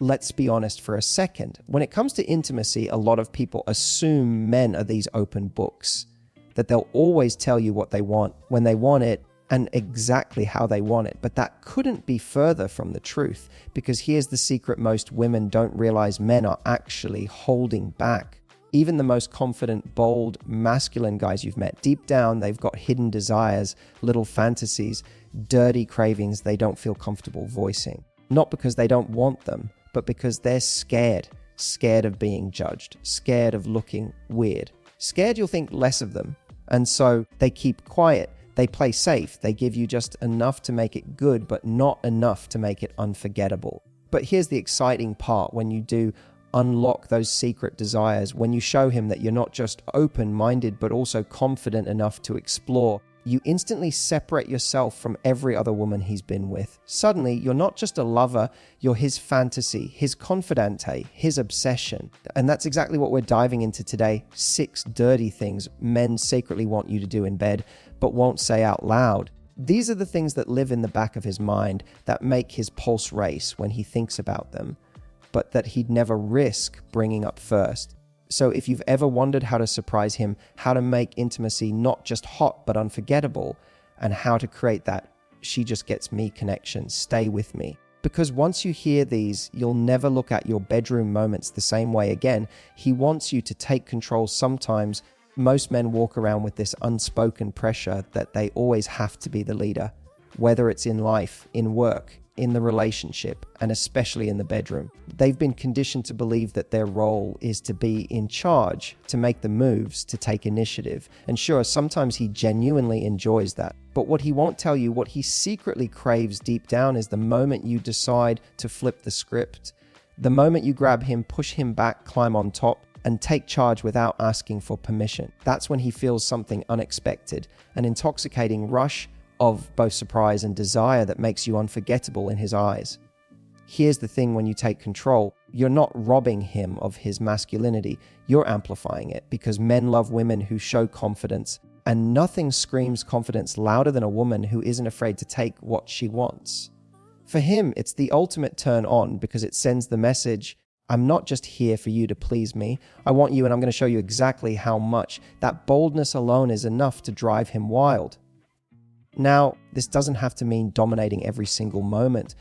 let's be honest for a second. When it comes to intimacy, a lot of people assume men are these open books, that they'll always tell you what they want, when they want it, and exactly how they want it. But that couldn't be further from the truth, because here's the secret most women don't realize men are actually holding back. Even the most confident, bold, masculine guys you've met, deep down, they've got hidden desires, little fantasies, dirty cravings they don't feel comfortable voicing. Not because they don't want them, but because they're scared of being judged, scared of looking weird, scared you'll think less of them. And so they keep quiet, they play safe, they give you just enough to make it good, but not enough to make it unforgettable. But here's the exciting part: when you do unlock those secret desires, when you show him that you're not just open-minded, but also confident enough to explore, you instantly separate yourself from every other woman he's been with. Suddenly, you're not just a lover, you're his fantasy, his confidante, his obsession. And that's exactly what we're diving into today. 6 dirty things men secretly want you to do in bed, but won't say out loud. These are the things that live in the back of his mind, that make his pulse race when he thinks about them, but that he'd never risk bringing up first. So if you've ever wondered how to surprise him, how to make intimacy not just hot but unforgettable, and how to create that "she just gets me" connection, stay with me. Because once you hear these, you'll never look at your bedroom moments the same way again. He wants you to take control. Sometimes most men walk around with this unspoken pressure that they always have to be the leader, whether it's in life, in work, in the relationship, and especially in the bedroom. They've been conditioned to believe that their role is to be in charge, to make the moves, to take initiative. And sure, sometimes he genuinely enjoys that. But what he won't tell you, what he secretly craves deep down, is the moment you decide to flip the script. The moment you grab him, push him back, climb on top, and take charge without asking for permission. That's when he feels something unexpected, an intoxicating rush of both surprise and desire that makes you unforgettable in his eyes. Here's the thing: when you take control, you're not robbing him of his masculinity, you're amplifying it, because men love women who show confidence, and nothing screams confidence louder than a woman who isn't afraid to take what she wants. For him, it's the ultimate turn on, because it sends the message, I'm not just here for you to please me, I want you, and I'm going to show you exactly how much. That boldness alone is enough to drive him wild. Now, this doesn't have to mean dominating every single moment.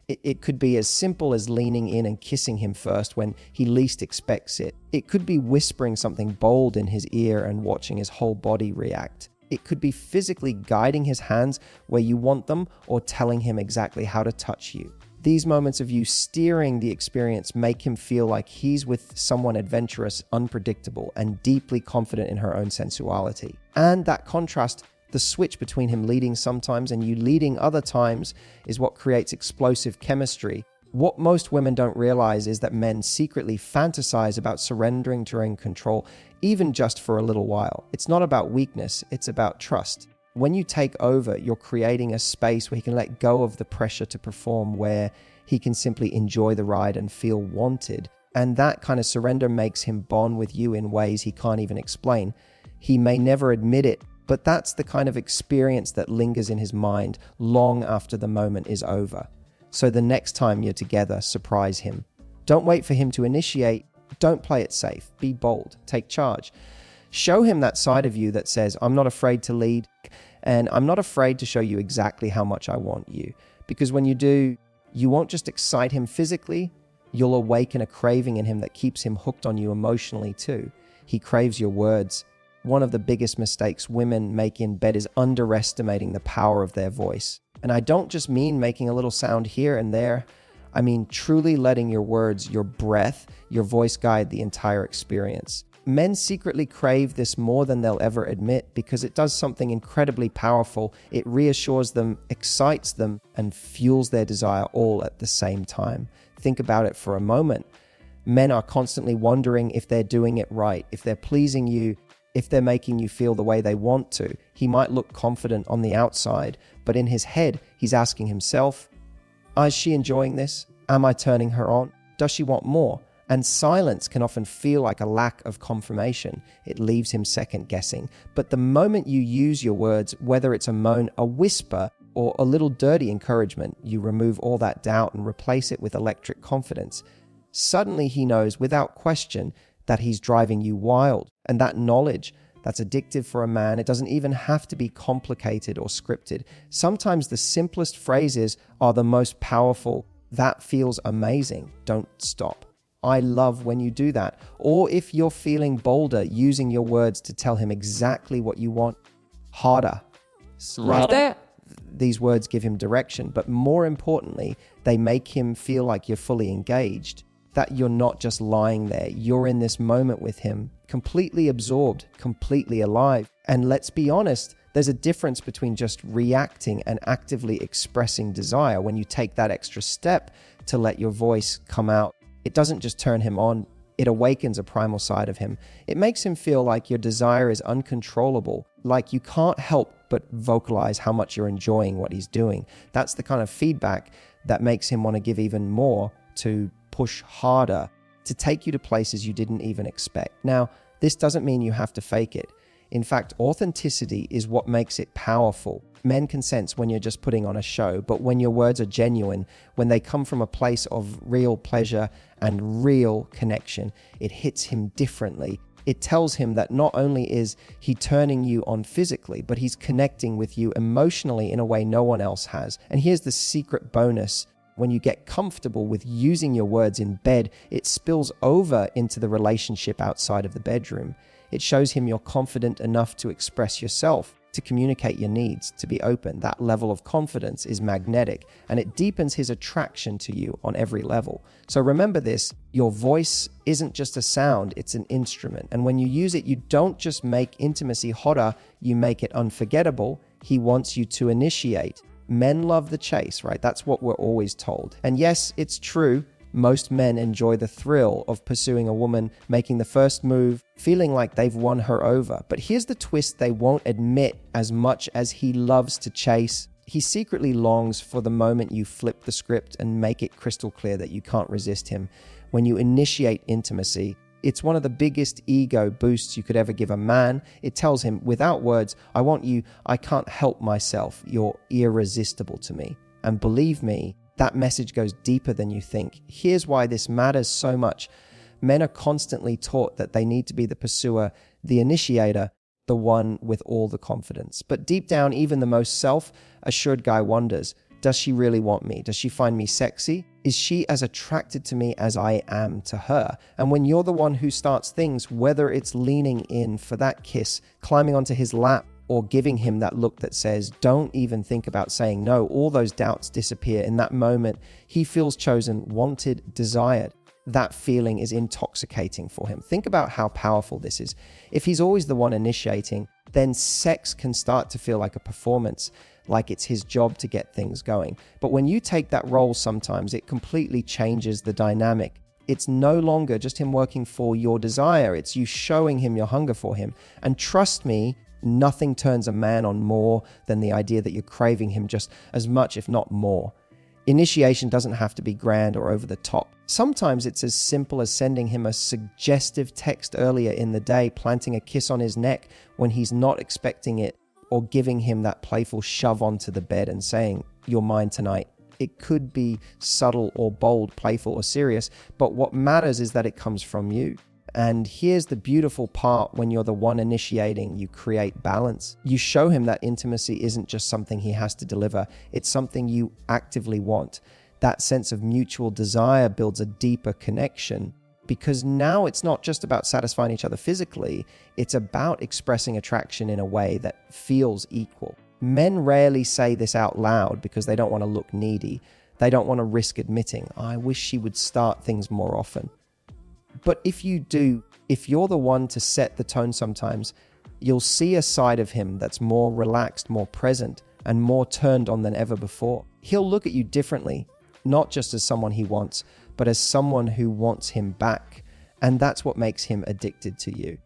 It could be as simple as leaning in and kissing him first when he least expects it. It could be whispering something bold in his ear and watching his whole body react. It could be physically guiding his hands where you want them, or telling him exactly how to touch you. These moments of you steering the experience make him feel like he's with someone adventurous, unpredictable, and deeply confident in her own sensuality. And that contrast, the switch between him leading sometimes and you leading other times, is what creates explosive chemistry. What most women don't realize is that men secretly fantasize about surrendering during control, even just for a little while. It's not about weakness, it's about trust. When you take over, you're creating a space where he can let go of the pressure to perform, where he can simply enjoy the ride and feel wanted. And that kind of surrender makes him bond with you in ways he can't even explain. He may never admit it, but that's the kind of experience that lingers in his mind long after the moment is over. So the next time you're together, surprise him. Don't wait for him to initiate. Don't play it safe. Be bold. Take charge. Show him that side of you that says, I'm not afraid to lead, and I'm not afraid to show you exactly how much I want you. Because when you do, you won't just excite him physically, you'll awaken a craving in him that keeps him hooked on you emotionally too. He craves your words. One of the biggest mistakes women make in bed is underestimating the power of their voice. And I don't just mean making a little sound here and there. I mean truly letting your words, your breath, your voice guide the entire experience. Men secretly crave this more than they'll ever admit, because it does something incredibly powerful. It reassures them, excites them, and fuels their desire all at the same time. Think about it for a moment. Men are constantly wondering if they're doing it right, if they're pleasing you, if they're making you feel the way they want to. He might look confident on the outside, but in his head, he's asking himself, is she enjoying this? Am I turning her on? Does she want more? And silence can often feel like a lack of confirmation. It leaves him second guessing. But the moment you use your words, whether it's a moan, a whisper, or a little dirty encouragement, you remove all that doubt and replace it with electric confidence. Suddenly he knows without question that he's driving you wild. And that knowledge, that's addictive for a man. It doesn't even have to be complicated or scripted. Sometimes the simplest phrases are the most powerful. That feels amazing. Don't stop. I love when you do that. Or if you're feeling bolder, using your words to tell him exactly what you want. Harder. Right there. These words give him direction, but more importantly, they make him feel like you're fully engaged, that you're not just lying there. You're in this moment with him, completely absorbed, completely alive. And let's be honest, there's a difference between just reacting and actively expressing desire. When you take that extra step to let your voice come out, it doesn't just turn him on, it awakens a primal side of him. It makes him feel like your desire is uncontrollable, like you can't help but vocalize how much you're enjoying what he's doing. That's the kind of feedback that makes him want to give even more, to push harder, to take you to places you didn't even expect. Now, this doesn't mean you have to fake it. In fact, authenticity is what makes it powerful. Men can sense when you're just putting on a show, but when your words are genuine, when they come from a place of real pleasure and real connection, it hits him differently. It tells him that not only is he turning you on physically, but he's connecting with you emotionally in a way no one else has. And here's the secret bonus. When you get comfortable with using your words in bed, it spills over into the relationship outside of the bedroom. It shows him you're confident enough to express yourself, to communicate your needs, to be open. That level of confidence is magnetic, and it deepens his attraction to you on every level. So remember this, your voice isn't just a sound, it's an instrument. And when you use it, you don't just make intimacy hotter, you make it unforgettable. He wants you to initiate. Men love the chase, right? That's what we're always told. And yes, it's true. Most men enjoy the thrill of pursuing a woman, making the first move, feeling like they've won her over. But here's the twist they won't admit: as much as he loves to chase, he secretly longs for the moment you flip the script and make it crystal clear that you can't resist him. When you initiate intimacy, it's one of the biggest ego boosts you could ever give a man. It tells him, without words, I want you, I can't help myself, you're irresistible to me. And believe me, that message goes deeper than you think. Here's why this matters so much. Men are constantly taught that they need to be the pursuer, the initiator, the one with all the confidence. But deep down, even the most self-assured guy wonders, does she really want me? Does she find me sexy? Is she as attracted to me as I am to her? And when you're the one who starts things, whether it's leaning in for that kiss, climbing onto his lap, or giving him that look that says, don't even think about saying no, all those doubts disappear. In that moment, he feels chosen, wanted, desired. That feeling is intoxicating for him. Think about how powerful this is. If he's always the one initiating, then sex can start to feel like a performance, like it's his job to get things going. But when you take that role sometimes, it completely changes the dynamic. It's no longer just him working for your desire. It's you showing him your hunger for him. And trust me, nothing turns a man on more than the idea that you're craving him just as much, if not more. Initiation doesn't have to be grand or over the top. Sometimes it's as simple as sending him a suggestive text earlier in the day, planting a kiss on his neck when he's not expecting it, or giving him that playful shove onto the bed and saying, you're mine tonight. It could be subtle or bold, playful or serious, but what matters is that it comes from you. And here's the beautiful part: when you're the one initiating, you create balance. You show him that intimacy isn't just something he has to deliver, it's something you actively want. That sense of mutual desire builds a deeper connection, because now it's not just about satisfying each other physically, it's about expressing attraction in a way that feels equal. Men rarely say this out loud because they don't want to look needy. They don't want to risk admitting, I wish she would start things more often. But if you do, if you're the one to set the tone sometimes, you'll see a side of him that's more relaxed, more present, and more turned on than ever before. He'll look at you differently, not just as someone he wants, but as someone who wants him back. And that's what makes him addicted to you.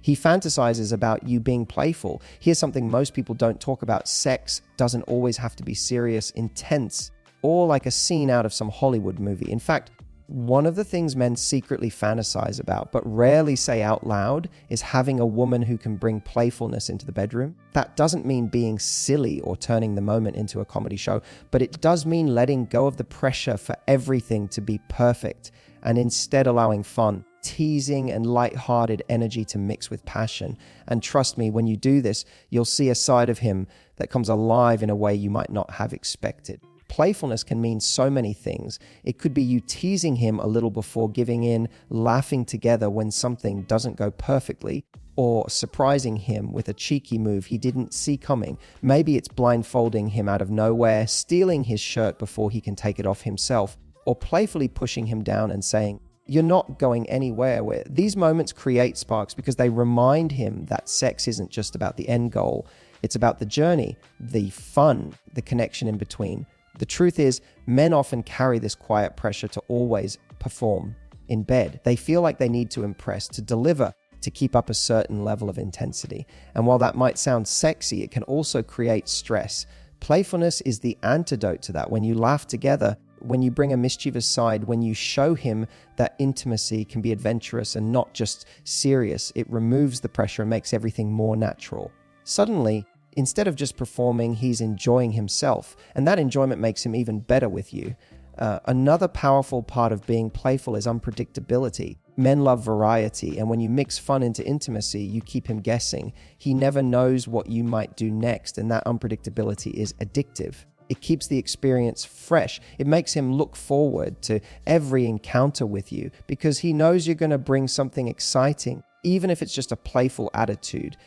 He fantasizes about you being playful. Here's something most people don't talk about. Sex doesn't always have to be serious, intense, or like a scene out of some Hollywood movie. In fact, One of the things men secretly fantasize about, but rarely say out loud, is having a woman who can bring playfulness into the bedroom. That doesn't mean being silly or turning the moment into a comedy show, but it does mean letting go of the pressure for everything to be perfect and instead allowing fun, teasing, and light-hearted energy to mix with passion. And trust me, when you do this, you'll see a side of him that comes alive in a way you might not have expected. Playfulness can mean so many things. It could be you teasing him a little before giving in, laughing together when something doesn't go perfectly, or surprising him with a cheeky move he didn't see coming. Maybe it's blindfolding him out of nowhere, stealing his shirt before he can take it off himself, or playfully pushing him down and saying, "You're not going anywhere." Where these moments create sparks because they remind him that sex isn't just about the end goal. It's about the journey, the fun, the connection in between. The truth is, men often carry this quiet pressure to always perform in bed. They feel like they need to impress, to deliver, to keep up a certain level of intensity. And while that might sound sexy, it can also create stress. Playfulness is the antidote to that. When you laugh together, when you bring a mischievous side, when you show him that intimacy can be adventurous and not just serious, it removes the pressure and makes everything more natural. Suddenly, instead of just performing, he's enjoying himself, and that enjoyment makes him even better with you. Another powerful part of being playful is unpredictability. Men love variety, and when you mix fun into intimacy, you keep him guessing. He never knows what you might do next, and that unpredictability is addictive. It keeps the experience fresh. It makes him look forward to every encounter with you because he knows you're going to bring something exciting, even if it's just a playful attitude.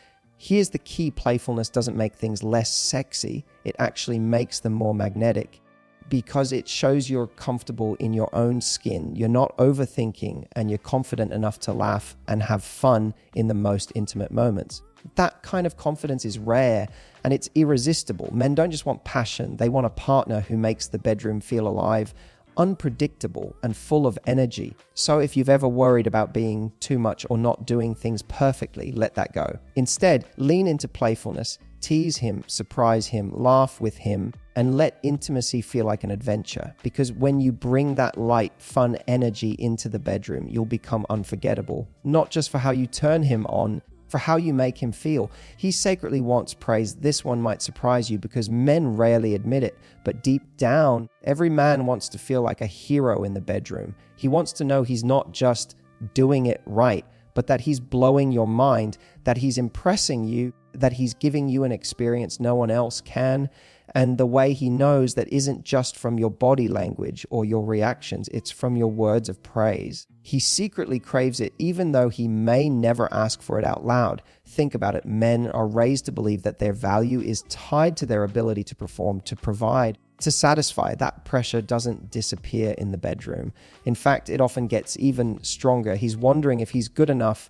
Here's the key: playfulness doesn't make things less sexy. It actually makes them more magnetic because it shows you're comfortable in your own skin. You're not overthinking and you're confident enough to laugh and have fun in the most intimate moments. That kind of confidence is rare and it's irresistible. Men don't just want passion. They want a partner who makes the bedroom feel alive, unpredictable, and full of energy. So if you've ever worried about being too much or not doing things perfectly, let that go. Instead, lean into playfulness, tease him, surprise him, laugh with him, and let intimacy feel like an adventure. Because when you bring that light, fun energy into the bedroom, you'll become unforgettable. Not just for how you turn him on, for how you make him feel. He secretly wants praise. This one might surprise you because men rarely admit it, but deep down, every man wants to feel like a hero in the bedroom. He wants to know he's not just doing it right, but that he's blowing your mind, that he's impressing you, that he's giving you an experience no one else can. And the way he knows that isn't just from your body language or your reactions, it's from your words of praise. He secretly craves it even though he may never ask for it out loud. Think about it. Men are raised to believe that their value is tied to their ability to perform, to provide, to satisfy. That pressure doesn't disappear in the bedroom. In fact, it often gets even stronger. He's wondering if he's good enough,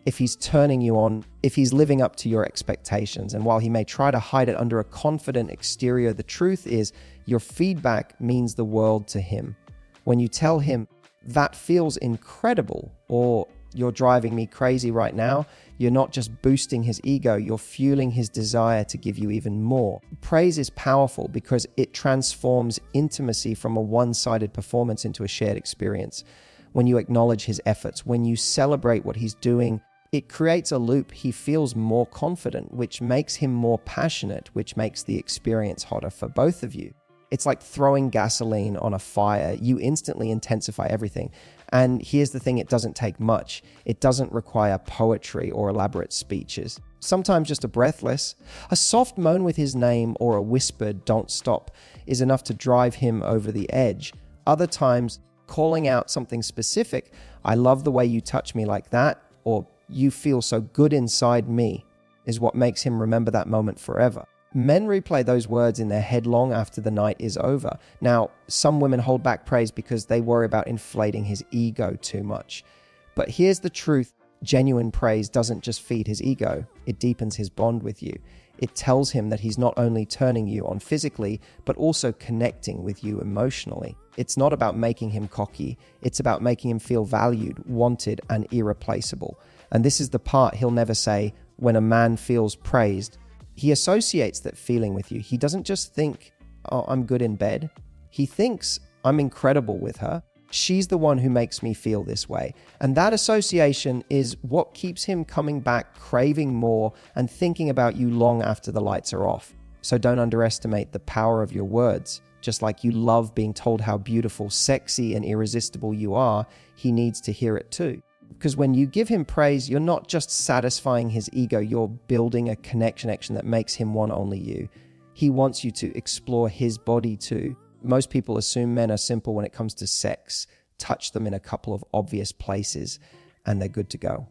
if he's turning you on, if he's living up to your expectations. And while he may try to hide it under a confident exterior, the truth is your feedback means the world to him. When you tell him, "That feels incredible," or "You're driving me crazy right now," you're not just boosting his ego, you're fueling his desire to give you even more. Praise is powerful because it transforms intimacy from a one-sided performance into a shared experience. When you acknowledge his efforts, when you celebrate what he's doing, it creates a loop. He feels more confident, which makes him more passionate, which makes the experience hotter for both of you. It's like throwing gasoline on a fire. You instantly intensify everything. And here's the thing, it doesn't take much. It doesn't require poetry or elaborate speeches. Sometimes just a breathless, a soft moan with his name or a whispered "don't stop" is enough to drive him over the edge. Other times, calling out something specific, "I love the way you touch me like that," or "you feel so good inside me," is what makes him remember that moment forever. Men replay those words in their head long after the night is over. Now, some women hold back praise because they worry about inflating his ego too much. But here's the truth. Genuine praise doesn't just feed his ego, it deepens his bond with you. It tells him that he's not only turning you on physically, but also connecting with you emotionally. It's not about making him cocky. It's about making him feel valued, wanted, and irreplaceable. And this is the part he'll never say when a man feels praised. He associates that feeling with you. He doesn't just think, "Oh, I'm good in bed." He thinks, "I'm incredible with her." She's the one who makes me feel this way. And that association is what keeps him coming back, craving more, and thinking about you long after the lights are off. So don't underestimate the power of your words. Just like you love being told how beautiful, sexy, and irresistible you are, he needs to hear it too. Because when you give him praise, you're not just satisfying his ego, you're building a connection that makes him want only you. He wants you to explore his body too. Most people assume men are simple when it comes to sex. Touch them in a couple of obvious places and they're good to go.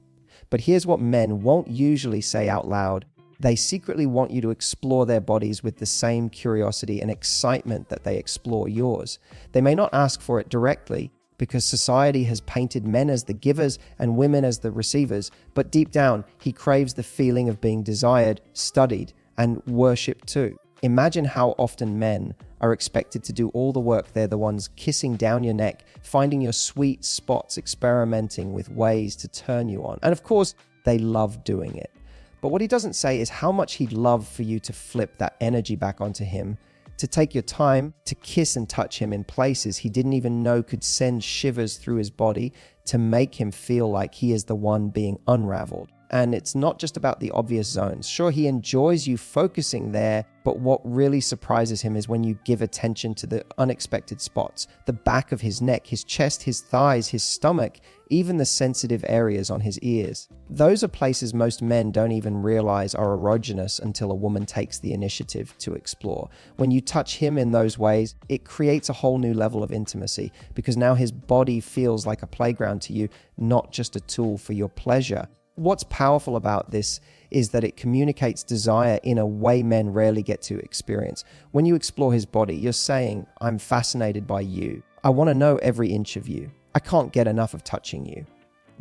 But here's what men won't usually say out loud. They secretly want you to explore their bodies with the same curiosity and excitement that they explore yours. They may not ask for it directly because society has painted men as the givers and women as the receivers, but deep down, he craves the feeling of being desired, studied, and worshipped too. Imagine how often men are expected to do all the work. They're the ones kissing down your neck, finding your sweet spots, experimenting with ways to turn you on. And of course, they love doing it. But what he doesn't say is how much he'd love for you to flip that energy back onto him, to take your time to kiss and touch him in places he didn't even know could send shivers through his body, to make him feel like he is the one being unraveled. And it's not just about the obvious zones. Sure, he enjoys you focusing there, but what really surprises him is when you give attention to the unexpected spots, the back of his neck, his chest, his thighs, his stomach, even the sensitive areas on his ears. Those are places most men don't even realize are erogenous until a woman takes the initiative to explore. When you touch him in those ways, it creates a whole new level of intimacy because now his body feels like a playground to you, not just a tool for your pleasure. What's powerful about this is that it communicates desire in a way men rarely get to experience. When you explore his body, you're saying, I'm fascinated by you. I want to know every inch of you. I can't get enough of touching you.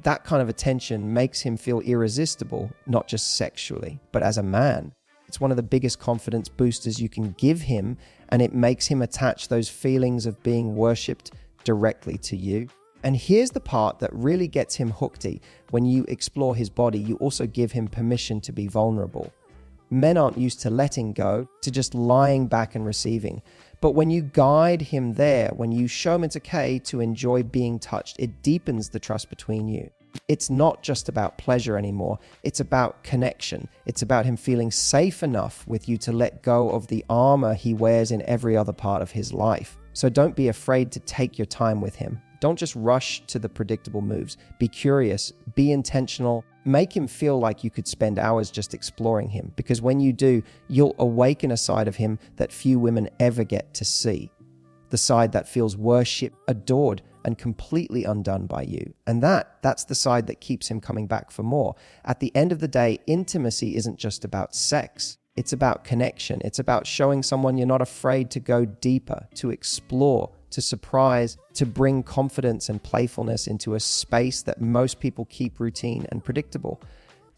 That kind of attention makes him feel irresistible, not just sexually, but as a man. It's one of the biggest confidence boosters you can give him, and it makes him attach those feelings of being worshipped directly to you. And here's the part that really gets him hookedy. When you explore his body, you also give him permission to be vulnerable. Men aren't used to letting go, to just lying back and receiving. But when you guide him there, when you show him it's okay to enjoy being touched, it deepens the trust between you. It's not just about pleasure anymore. It's about connection. It's about him feeling safe enough with you to let go of the armor he wears in every other part of his life. So don't be afraid to take your time with him. Don't just rush to the predictable moves. Be curious, be intentional, make him feel like you could spend hours just exploring him. Because when you do, you'll awaken a side of him that few women ever get to see. The side that feels worshipped, adored, and completely undone by you. And that's the side that keeps him coming back for more. At the end of the day, intimacy isn't just about sex. It's about connection. It's about showing someone you're not afraid to go deeper, to explore, to surprise, to bring confidence and playfulness into a space that most people keep routine and predictable.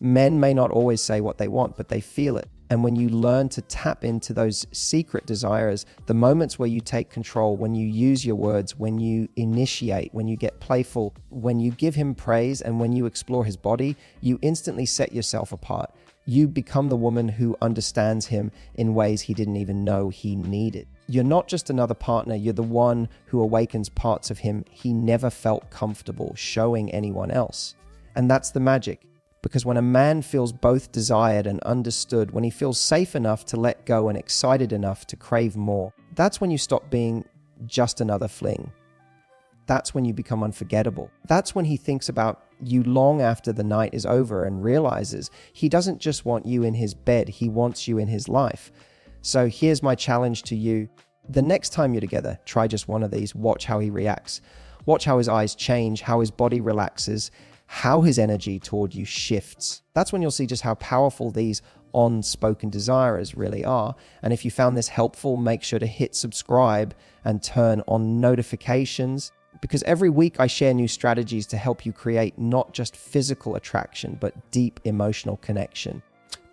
Men may not always say what they want, but they feel it. And when you learn to tap into those secret desires, the moments where you take control, when you use your words, when you initiate, when you get playful, when you give him praise, and when you explore his body, you instantly set yourself apart. You become the woman who understands him in ways he didn't even know he needed. You're not just another partner, you're the one who awakens parts of him he never felt comfortable showing anyone else. And that's the magic. Because when a man feels both desired and understood, when he feels safe enough to let go and excited enough to crave more, that's when you stop being just another fling. That's when you become unforgettable. That's when he thinks about you long after the night is over and realizes he doesn't just want you in his bed, he wants you in his life. So here's my challenge to you. The next time you're together, try just one of these. Watch how he reacts. Watch how his eyes change, how his body relaxes, how his energy toward you shifts. That's when you'll see just how powerful these unspoken desires really are. And if you found this helpful, make sure to hit subscribe and turn on notifications, because every week I share new strategies to help you create not just physical attraction, but deep emotional connection.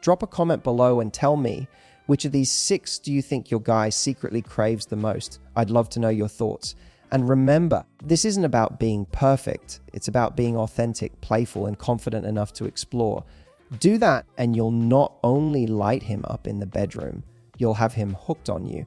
Drop a comment below and tell me, which of these 6 do you think your guy secretly craves the most? I'd love to know your thoughts. And remember, this isn't about being perfect. It's about being authentic, playful, and confident enough to explore. Do that, and you'll not only light him up in the bedroom, you'll have him hooked on you.